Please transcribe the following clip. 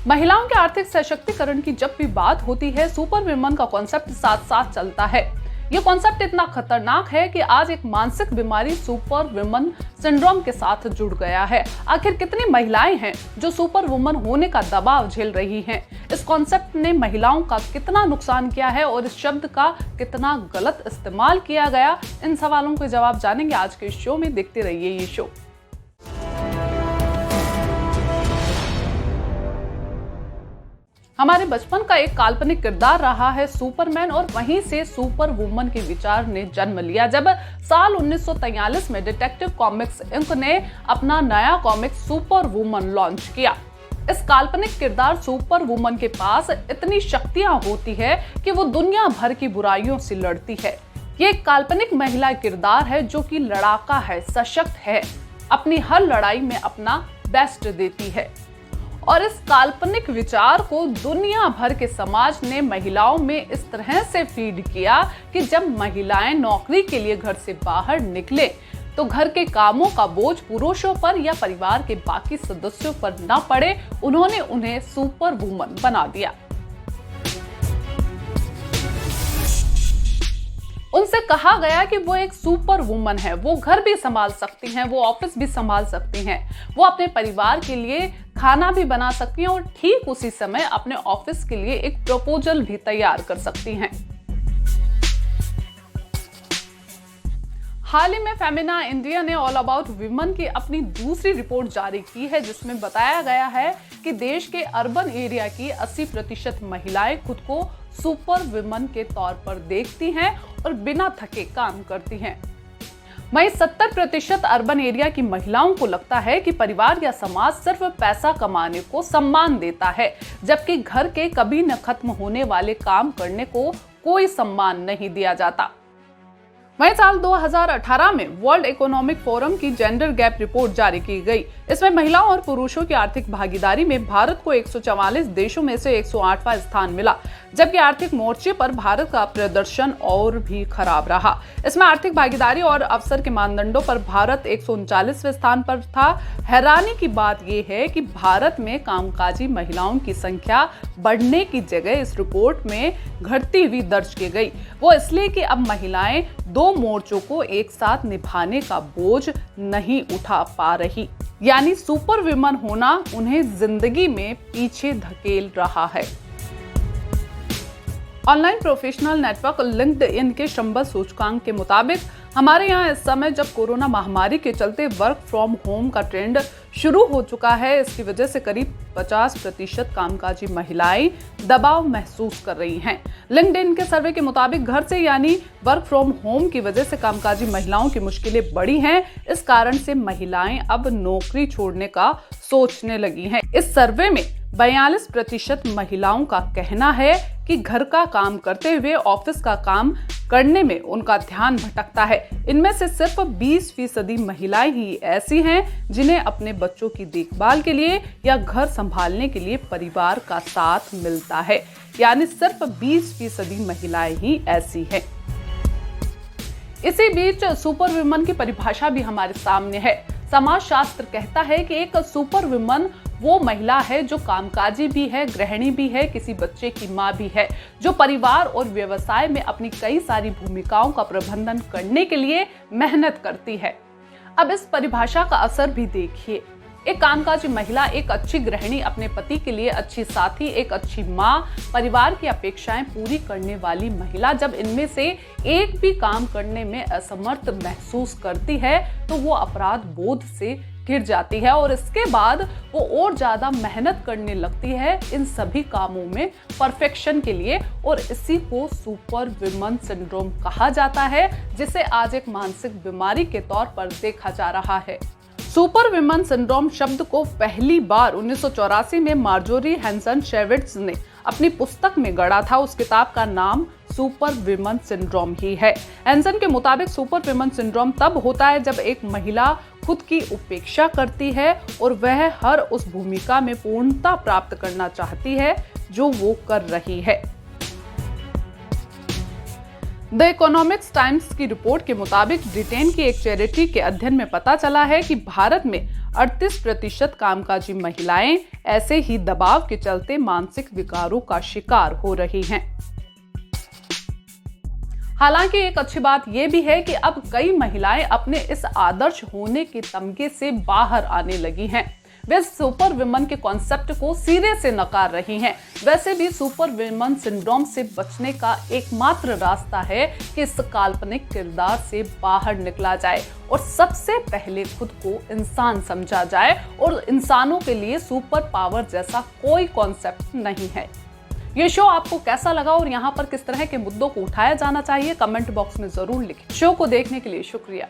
महिलाओं के आर्थिक सशक्तिकरण की जब भी बात होती है, सुपर वुमन का कॉन्सेप्ट साथ साथ चलता है। ये कॉन्सेप्ट इतना खतरनाक है कि आज एक मानसिक बीमारी सुपर वुमन सिंड्रोम के साथ जुड़ गया है। आखिर कितनी महिलाएं हैं जो सुपर वुमन होने का दबाव झेल रही हैं? इस कॉन्सेप्ट ने महिलाओं का कितना नुकसान किया है और इस शब्द का कितना गलत इस्तेमाल किया गया, इन सवालों के जवाब जानेंगे आज के शो में। देखते रहिए ये शो। हमारे बचपन का एक काल्पनिक किरदार रहा है सुपरमैन, और वहीं से सुपर वुमन के विचार ने जन्म लिया जब साल 1943 में डिटेक्टिव कॉमिक्स इंक ने अपना नया कॉमिक सुपर वुमन लॉन्च किया। इस काल्पनिक किरदार सुपर वुमन के पास इतनी शक्तियां होती है कि वो दुनिया भर की बुराइयों से लड़ती है। ये एक काल्पनिक महिला किरदार है जो कि लड़ाका है, सशक्त है, अपनी हर लड़ाई में अपना बेस्ट देती है। और इस काल्पनिक विचार को दुनिया भर के समाज ने महिलाओं में इस तरह से फीड किया कि जब महिलाएं नौकरी के लिए घर से बाहर निकले तो घर के कामों का बोझ पुरुषों पर या परिवार के बाकी सदस्यों पर न पड़े। उन्होंने उन्हें सुपर वुमन बना दिया। उनसे कहा गया कि वो एक सुपर वुमन है, वो घर भी संभाल सकती हैं, वो ऑफिस भी संभाल सकती हैं, वो अपने परिवार के लिए खाना भी बना सकती हैं और ठीक उसी समय अपने ऑफिस के लिए एक प्रपोजल भी तैयार कर सकती हैं। हाल ही में फेमिना इंडिया ने ऑल अबाउट वुमेन की अपनी दूसरी रिपोर्ट जारी की है, जिसमें बताया गया है कि देश के अर्बन एरिया की 80% महिलाएं खुद को सुपर वुमन के तौर पर देखती हैं और बिना थके काम करती हैं। वहीं 70% अर्बन एरिया की महिलाओं को लगता है कि परिवार या समाज सिर्फ पैसा कमाने को सम्मान देता है, जबकि घर के कभी न खत्म होने वाले काम करने को कोई सम्मान नहीं दिया जाता। वहीं साल 2018 में वर्ल्ड इकोनॉमिक फोरम की जेंडर गैप रिपोर्ट जारी की गई। इसमें महिलाओं और पुरुषों की आर्थिक भागीदारी में भारत को 144 देशों में से 108वां स्थान मिला, जबकि आर्थिक मोर्चे पर भारत का प्रदर्शन और भी खराब रहा। इसमें आर्थिक भागीदारी और अवसर के मानदंडों पर भारत 139वें स्थान पर था। हैरानी की बात यह है कि भारत में कामकाजी महिलाओं की संख्या बढ़ने की जगह इस रिपोर्ट में घटती हुई दर्ज की गई। वो इसलिए कि अब महिलाएं दो मोर्चों को एक साथ निभाने का बोझ नहीं उठा पा रही, यानी सुपर वुमन होना उन्हें जिंदगी में पीछे धकेल रहा है। ऑनलाइन प्रोफेशनल नेटवर्क लिंक्डइन के शंबर सूचकांक के मुताबिक हमारे यहाँ इस समय जब कोरोना महामारी के चलते वर्क फ्रॉम होम का ट्रेंड शुरू हो चुका है, इसकी वजह से करीब 50% कामकाजी महिलाएं दबाव महसूस कर रही हैं। लिंक्डइन के सर्वे के मुताबिक घर से यानी वर्क फ्रॉम होम की वजह से कामकाजी महिलाओं की मुश्किलें बढ़ी हैं। इस कारण से महिलाएं अब नौकरी छोड़ने का सोचने लगी हैं। इस सर्वे में 42% महिलाओं का कहना है कि घर का काम करते हुए ऑफिस का काम करने में उनका ध्यान भटकता है। इनमें से सिर्फ 20% महिलाएं ही ऐसी हैं जिन्हें अपने बच्चों की देखभाल के लिए या घर संभालने के लिए परिवार का साथ मिलता है, यानी सिर्फ 20% महिलाएं ही ऐसी हैं। इसी बीच सुपर वुमन की परिभाषा भी हमारे सामने है। समाजशास्त्र कहता है कि एक सुपर वुमन वो महिला है जो कामकाजी भी है, गृहिणी भी है, किसी बच्चे की माँ भी है, जो परिवार और व्यवसाय में अपनी कई सारी भूमिकाओं का प्रबंधन करने के लिए मेहनत करती है। अब इस परिभाषा का असर भी देखिए। एक कामकाजी महिला, एक अच्छी गृहिणी, अपने पति के लिए अच्छी साथी, एक अच्छी माँ, परिवार की अपेक्षाएं पूरी करने वाली महिला जब इनमें से एक भी काम करने में असमर्थ महसूस करती है तो वो अपराध बोध से घिर जाती है और इसके बाद वो और ज्यादा मेहनत करने लगती है इन सभी कामों में परफेक्शन के लिए, और इसी को सुपर वुमन सिंड्रोम कहा जाता है, जिसे आज एक मानसिक बीमारी के तौर पर देखा जा रहा है। सुपर वुमन सिंड्रोम शब्द को पहली बार 1984 में मार्जोरी हैंसन शेविट्ज ने अपनी पुस्तक में गढ़ा था। उस किताब का नाम सुपर वुमन सिंड्रोम ही है। हैंसन के मुताबिक सुपर वुमन सिंड्रोम तब होता है जब एक महिला खुद की उपेक्षा करती है और वह हर उस भूमिका में पूर्णता प्राप्त करना चाहती है जो वो कर रही है। द इकोनॉमिक्स टाइम्स की रिपोर्ट के मुताबिक ब्रिटेन की एक चैरिटी के अध्ययन में पता चला है कि भारत में 38% कामकाजी महिलाएं ऐसे ही दबाव के चलते मानसिक विकारों का शिकार हो रही हैं। हालांकि एक अच्छी बात यह भी है कि अब कई महिलाएं अपने इस आदर्श होने के तमगे से बाहर आने लगी हैं। वे सुपर वुमन के कॉन्सेप्ट को सिरे से नकार रही हैं। वैसे भी सुपर वुमन सिंड्रोम से बचने का एकमात्र रास्ता है कि इस काल्पनिक किरदार से बाहर निकला जाए और सबसे पहले खुद को इंसान समझा जाए। और इंसानों के लिए सुपर पावर जैसा कोई कॉन्सेप्ट नहीं है। ये शो आपको कैसा लगा और यहाँ पर किस तरह के मुद्दों को उठाया जाना चाहिए, कमेंट बॉक्स में जरूर लिखें। शो को देखने के लिए शुक्रिया।